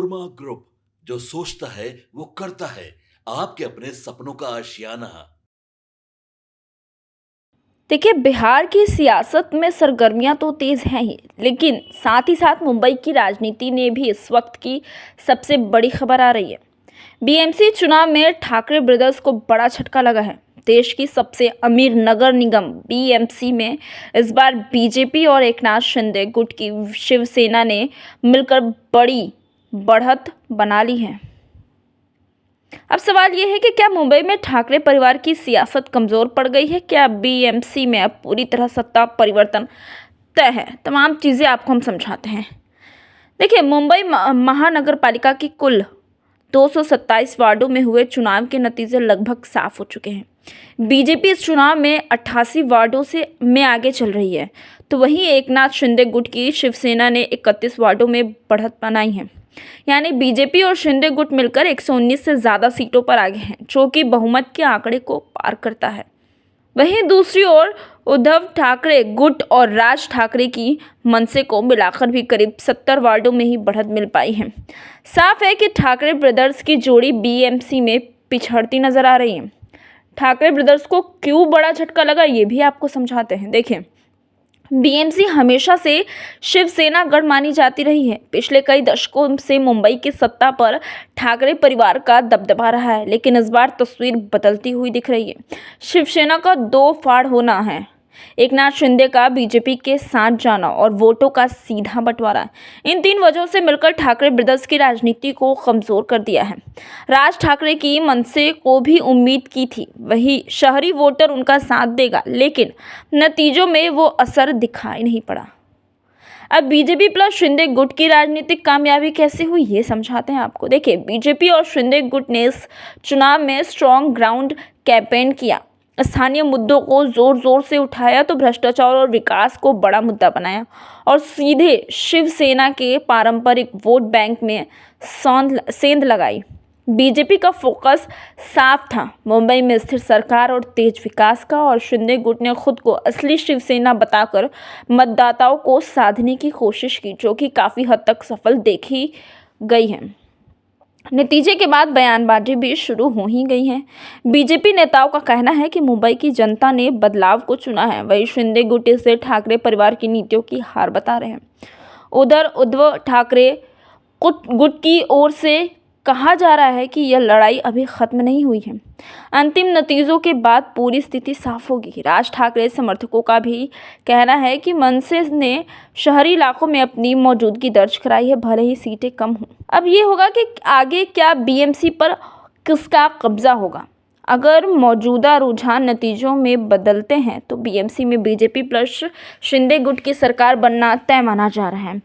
नोरमा group, जो सोचता है वो करता है। आपके अपने सपनों का आशियाना। देखिए, बिहार की सियासत में सरगर्मियां तो तेज हैं ही, लेकिन साथ ही साथ मुंबई की राजनीति ने भी इस वक्त की सबसे बड़ी खबर आ रही है। बीएमसी चुनाव में ठाकरे ब्रदर्स को बड़ा झटका लगा है। देश की सबसे अमीर नगर निगम बीएमसी में इस बार बीजेपी और एकनाथ शिंदे गुट की शिवसेना ने मिलकर बड़ी बढ़त बना ली है। अब सवाल यह है कि क्या मुंबई में ठाकरे परिवार की सियासत कमजोर पड़ गई है? क्या बीएमसी में अब पूरी तरह सत्ता परिवर्तन तय है? तमाम चीजें आपको हम समझाते हैं। देखिए, मुंबई महानगर पालिका की कुल 227 वार्डों में हुए चुनाव के नतीजे लगभग साफ हो चुके हैं। बीजेपी इस चुनाव में 88 वार्डों से में आगे चल रही है, तो वहीं एकनाथ शिंदे गुट की शिवसेना ने 31 वार्डों में बढ़त बनाई है। यानी बीजेपी और शिंदे गुट मिलकर 119 से ज़्यादा सीटों पर आगे हैं, जो कि बहुमत के आंकड़े को पार करता है। वहीं दूसरी ओर उद्धव ठाकरे गुट और राज ठाकरे की मनसे को मिलाकर भी करीब 70 वार्डों में ही बढ़त मिल पाई है। साफ है कि ठाकरे ब्रदर्स की जोड़ी बीएमसी में पिछड़ती नजर आ रही है। ठाकरे ब्रदर्स को क्यों बड़ा झटका लगा, ये भी आपको समझाते हैं। देखिए, बीएमसी हमेशा से शिवसेना गढ़ मानी जाती रही है। पिछले कई दशकों से मुंबई की सत्ता पर ठाकरे परिवार का दबदबा रहा है, लेकिन इस बार तस्वीर बदलती हुई दिख रही है। शिवसेना का दो फाड़ होना है, एकनाथ शिंदे का बीजेपी के साथ जाना और वोटों का सीधा बंटवारा। इन तीन वजहों से मिलकर ठाकरे ब्रदर्स की राजनीति को कमजोर कर दिया है। राज ठाकरे की मनसे को भी उम्मीद की थी वही शहरी वोटर उनका साथ देगा, लेकिन नतीजों में वो असर दिखाई नहीं पड़ा। अब बीजेपी प्लस शिंदे गुट की राजनीतिक कामयाबी कैसे हुई, ये समझाते हैं आपको। देखिए, बीजेपी और शिंदे गुट ने इस चुनाव में स्ट्रॉन्ग ग्राउंड कैंपेन किया, स्थानीय मुद्दों को जोर जोर से उठाया, तो भ्रष्टाचार और विकास को बड़ा मुद्दा बनाया और सीधे शिवसेना के पारंपरिक वोट बैंक में सेंध लगाई। बीजेपी का फोकस साफ था, मुंबई में स्थिर सरकार और तेज विकास का, और शिंदे गुट ने खुद को असली शिवसेना बताकर मतदाताओं को साधने की कोशिश की, जो कि काफी हद तक सफल देखी गई है। नतीजे के बाद बयानबाजी भी शुरू हो ही गई है। बीजेपी नेताओं का कहना है कि मुंबई की जनता ने बदलाव को चुना है, वही शिंदे गुट इसे ठाकरे परिवार की नीतियों की हार बता रहे हैं। उधर उद्धव ठाकरे गुट की ओर से कहा जा रहा है कि यह लड़ाई अभी खत्म नहीं हुई है। अंतिम नतीजों के बाद पूरी स्थिति साफ होगी। राज ठाकरे समर्थकों का भी कहना है कि मनसे ने शहरी इलाकों में अपनी मौजूदगी दर्ज कराई है, भले ही सीटें कम हों। अब ये होगा कि आगे क्या बीएमसी पर किसका कब्जा होगा। अगर मौजूदा रुझान नतीजों में बदलते हैं तो बीएमसी में बीजेपी प्लस शिंदे गुट की सरकार बनना तय माना जा रहा है।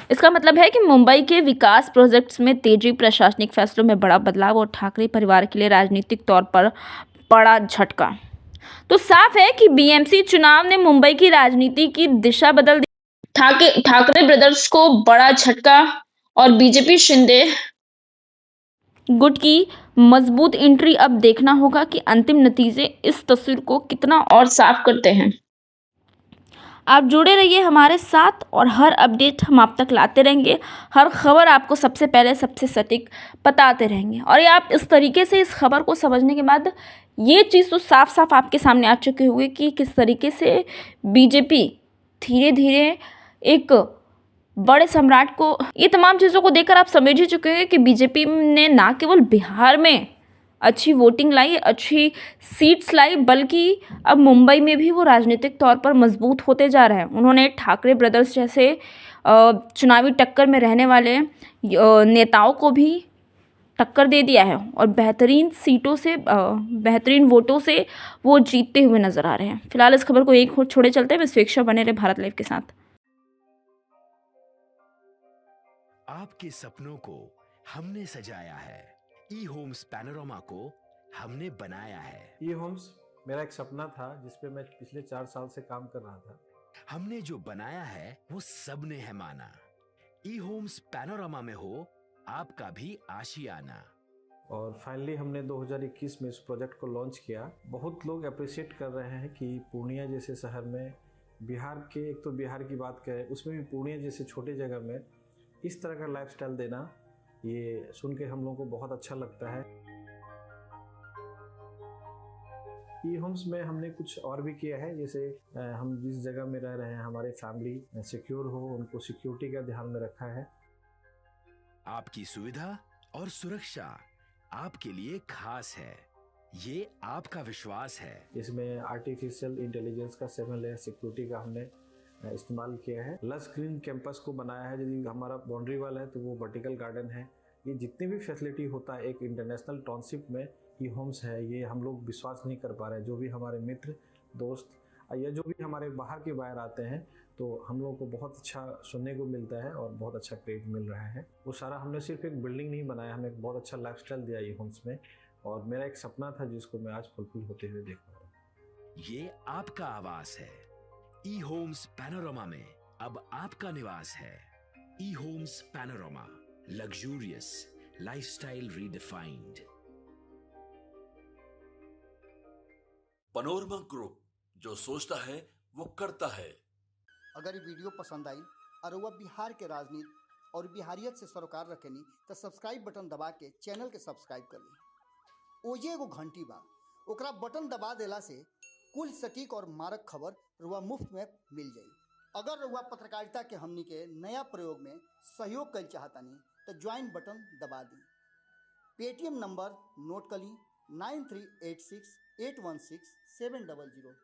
इसका मतलब है कि मुंबई के विकास प्रोजेक्ट्स में तेजी, प्रशासनिक फैसलों में बड़ा बदलाव और ठाकरे परिवार के लिए राजनीतिक तौर पर बड़ा झटका। तो साफ है कि बीएमसी चुनाव ने मुंबई की राजनीति की दिशा बदल दी। ठाकरे ब्रदर्स को बड़ा झटका और बीजेपी शिंदे गुट की मजबूत एंट्री। अब देखना होगा कि अंतिम नतीजे इस तस्वीर को कितना और साफ करते हैं। आप जुड़े रहिए हमारे साथ और हर अपडेट हम आप तक लाते रहेंगे। हर खबर आपको सबसे पहले सबसे सटीक बताते रहेंगे। और ये आप इस तरीके से इस खबर को समझने के बाद ये चीज़ तो साफ साफ आपके सामने आ चुकी होगी कि किस तरीके से बीजेपी धीरे धीरे एक बड़े सम्राट को, ये तमाम चीज़ों को देखकर आप समझ ही चुके हैं कि बीजेपी ने ना केवल बिहार में अच्छी वोटिंग लाई, अच्छी सीट्स लाई, बल्कि अब मुंबई में भी वो राजनीतिक तौर पर मजबूत होते जा रहे हैं। उन्होंने ठाकरे ब्रदर्स जैसे चुनावी टक्कर में रहने वाले नेताओं को भी टक्कर दे दिया है और बेहतरीन सीटों से, बेहतरीन वोटों से वो जीतते हुए नजर आ रहे हैं। फिलहाल इस खबर को एक और छोड़े चलते हैं। स्वेच्छा बने रहे भारत लाइव के साथ। आपके सपनों को हमने सजाया है, ई होम्स पैनोरामा को हमने बनाया है। ई होम्स मेरा एक सपना था जिस पे मैं पिछले 4 साल से काम कर रहा था। हमने जो बनाया है वो सबने है माना। ई होम्स पैनोरामा में हो आपका भी आशियाना। और फाइनली हमने 2021 में इस प्रोजेक्ट को लॉन्च किया। बहुत लोग अप्रिशिएट कर रहे हैं कि पूर्णिया जैसे शहर में, बिहार के, एक तो बिहार की बात करें उसमें भी पूर्णिया जैसे छोटे जगह में इस तरह का लाइफस्टाइल देना ये सुन के हम लोगों को बहुत अच्छा लगता है। ई होम्स में हमने कुछ और भी किया है, जैसे हम जिस जगह में रह रहे हैं हमारे फैमिली सिक्योर हो, उनको सिक्योरिटी का ध्यान में रखा है। आपकी सुविधा और सुरक्षा आपके लिए खास है, ये आपका विश्वास है। इसमें आर्टिफिशियल इंटेलिजेंस का 7 लेयर सिक्योरिटी का हमने इस्तेमाल किया है। लस ग्रीन कैंपस को बनाया है, यदि हमारा बाउंड्री वाल है तो वो वर्टिकल गार्डन है। ये जितनी भी फैसिलिटी होता है एक इंटरनेशनल टाउनशिप में ई होम्स है, ये हम लोग विश्वास नहीं कर पा रहे हैं। जो भी हमारे मित्र दोस्त या जो भी हमारे बाहर के बाहर आते हैं तो हम लोगों को बहुत अच्छा सुनने को मिलता है और बहुत अच्छा क्रेडिट मिल रहा है। वो सारा हमने सिर्फ एक बिल्डिंग नहीं बनाया, हमें एक बहुत अच्छा लाइफस्टाइल दिया ई होम्स में, और मेरा एक सपना था जिसको मैं आज फुलफिल होते हुए देख पा रहा हूँ। ये आपका आवास है। ई होम्स पैनोरामा में अब आपका निवास है। E homes Panorama, luxurious lifestyle redefined. Panorama group, जो सोचता है वो करता है। अगर ये वीडियो पसंद आई और वह बिहार के राजनीति और बिहारियत से सरोकार रखेनी तो सब्सक्राइब बटन दबा के चैनल के सब्सक्राइब कर ली। ओजे एगो घंटी बा, ओकरा बटन दबा देला से कुल सटीक और मारक खबर रुआ मुफ्त में मिल जाई। अगर रुआ पत्रकारिता के हमनी के नया प्रयोग में सहयोग कर चाहतानी तो ज्वाइन बटन दबा दी। पेटीएम नंबर नोट कर ली 9386816700।